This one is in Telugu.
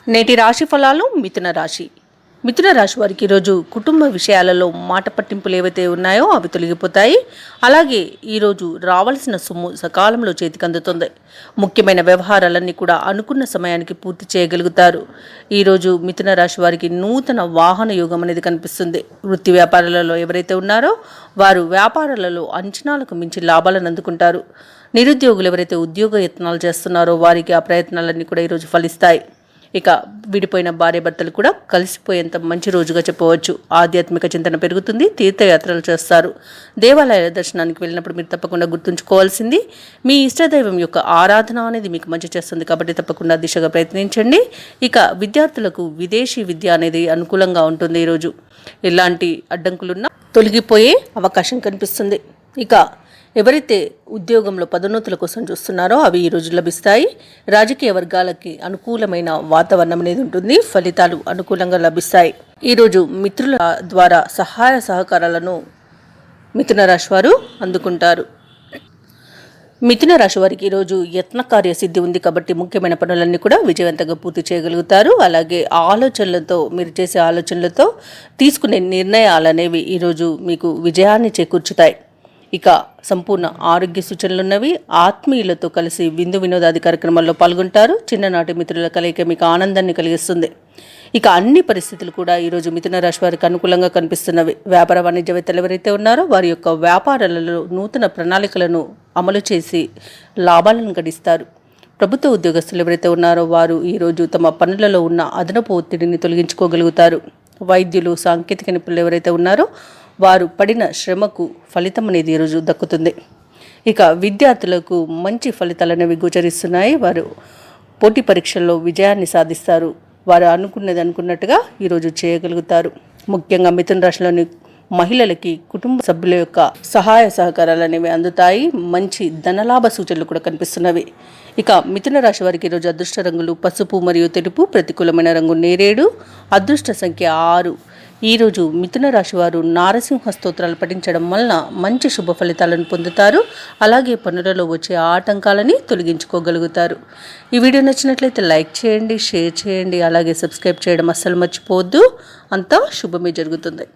నేటి రాశి ఫలాలు. మిథున రాశి వారికి ఈరోజు కుటుంబ విషయాలలో మాట పట్టింపులు ఏవైతే ఉన్నాయో అవి తొలగిపోతాయి. అలాగే ఈరోజు రావాల్సిన సొమ్ము సకాలంలో చేతికి అందుతుంది. ముఖ్యమైన వ్యవహారాలన్నీ కూడా అనుకున్న సమయానికి పూర్తి చేయగలుగుతారు. ఈరోజు మిథున రాశి వారికి నూతన వాహన యోగం అనేది కనిపిస్తుంది. వృత్తి వ్యాపారాలలో ఎవరైతే ఉన్నారో వారు వ్యాపారాలలో అంచనాలకు మించి లాభాలను అందుకుంటారు. నిరుద్యోగులు ఎవరైతే ఉద్యోగ యత్నాలు చేస్తున్నారో వారికి ఆ ప్రయత్నాలన్నీ కూడా ఈరోజు ఫలిస్తాయి. ఇక విడిపోయిన భార్యాభర్తలు కూడా కలిసిపోయేంత మంచి రోజుగా చెప్పవచ్చు. ఆధ్యాత్మిక చింతన పెరుగుతుంది. తీర్థయాత్రలు చేస్తారు. దేవాలయాల దర్శనానికి వెళ్ళినప్పుడు మీరు తప్పకుండా గుర్తుంచుకోవాల్సింది మీ ఇష్టదైవం యొక్క ఆరాధన అనేది మీకు మంచి చేస్తుంది కాబట్టి తప్పకుండా దిశగా ప్రయత్నించండి. ఇక విద్యార్థులకు విదేశీ విద్య అనేది అనుకూలంగా ఉంటుంది. ఈరోజు ఎలాంటి అడ్డంకులున్నా తొలగిపోయే అవకాశం కనిపిస్తుంది. ఇక ఎవరైతే ఉద్యోగంలో పదోన్నతుల కోసం చూస్తున్నారో అవి ఈరోజు లభిస్తాయి. రాజకీయ వర్గాలకి అనుకూలమైన వాతావరణం అనేది ఉంటుంది. ఫలితాలు అనుకూలంగా లభిస్తాయి. ఈరోజు మిత్రుల ద్వారా సహాయ సహకారాలను మిథున రాశి వారు అందుకుంటారు. మిథున రాశి వారికి ఈరోజు యత్నకార్య సిద్ధి ఉంది కాబట్టి ముఖ్యమైన పనులన్నీ కూడా విజయవంతంగా పూర్తి చేయగలుగుతారు. అలాగే మీరు చేసే ఆలోచనలతో తీసుకునే నిర్ణయాలు అనేవి ఈరోజు మీకు విజయాన్ని చేకూర్చుతాయి. ఇక సంపూర్ణ ఆరోగ్య సూచనలున్నవి. ఆత్మీయులతో కలిసి విందు వినోదాది కార్యక్రమాల్లో పాల్గొంటారు. చిన్ననాటి మిత్రుల కలయిక మీకు ఆనందాన్ని కలిగిస్తుంది. ఇక అన్ని పరిస్థితులు కూడా ఈరోజు మిథున రాశి వారికి అనుకూలంగా కనిపిస్తున్నవి. వ్యాపార వాణిజ్యవేత్తలు ఎవరైతే ఉన్నారో వారి యొక్క వ్యాపారాలలో నూతన ప్రణాళికలను అమలు చేసి లాభాలను గడిస్తారు. ప్రభుత్వ ఉద్యోగస్తులు ఎవరైతే ఉన్నారో వారు ఈరోజు తమ పనులలో ఉన్న అదనపు ఒత్తిడిని తొలగించుకోగలుగుతారు. వైద్యులు, సాంకేతిక నిపుణులు ఎవరైతే ఉన్నారో వారు పడిన శ్రమకు ఫలితం అనేది ఈరోజు దక్కుతుంది. ఇక విద్యార్థులకు మంచి ఫలితాలు అనేవి గోచరిస్తున్నాయి. వారు పోటీ పరీక్షల్లో విజయాన్ని సాధిస్తారు. వారు అనుకున్నట్టుగా ఈరోజు చేయగలుగుతారు. ముఖ్యంగా మిథున రాశిలోని మహిళలకి కుటుంబ సభ్యుల యొక్క సహాయ సహకారాలు అనేవి అందుతాయి. మంచి ధనలాభ సూచనలు కూడా కనిపిస్తున్నవి. ఇక మిథున రాశి వారికి ఈరోజు అదృష్ట రంగులు పసుపు మరియు తెలుపు. ప్రతికూలమైన రంగు నేరేడు. అదృష్ట సంఖ్య 6. ఈరోజు మిథున రాశి వారు నారసింహ స్తోత్రాలు పఠించడం వలన మంచి శుభ ఫలితాలను పొందుతారు. అలాగే పనులలో వచ్చే ఆటంకాలని తొలగించుకోగలుగుతారు. ఈ వీడియో నచ్చినట్లయితే లైక్ చేయండి, షేర్ చేయండి, అలాగే సబ్స్క్రైబ్ చేయడం అస్సలు మర్చిపోవద్దు. అంతా శుభమే జరుగుతుంది.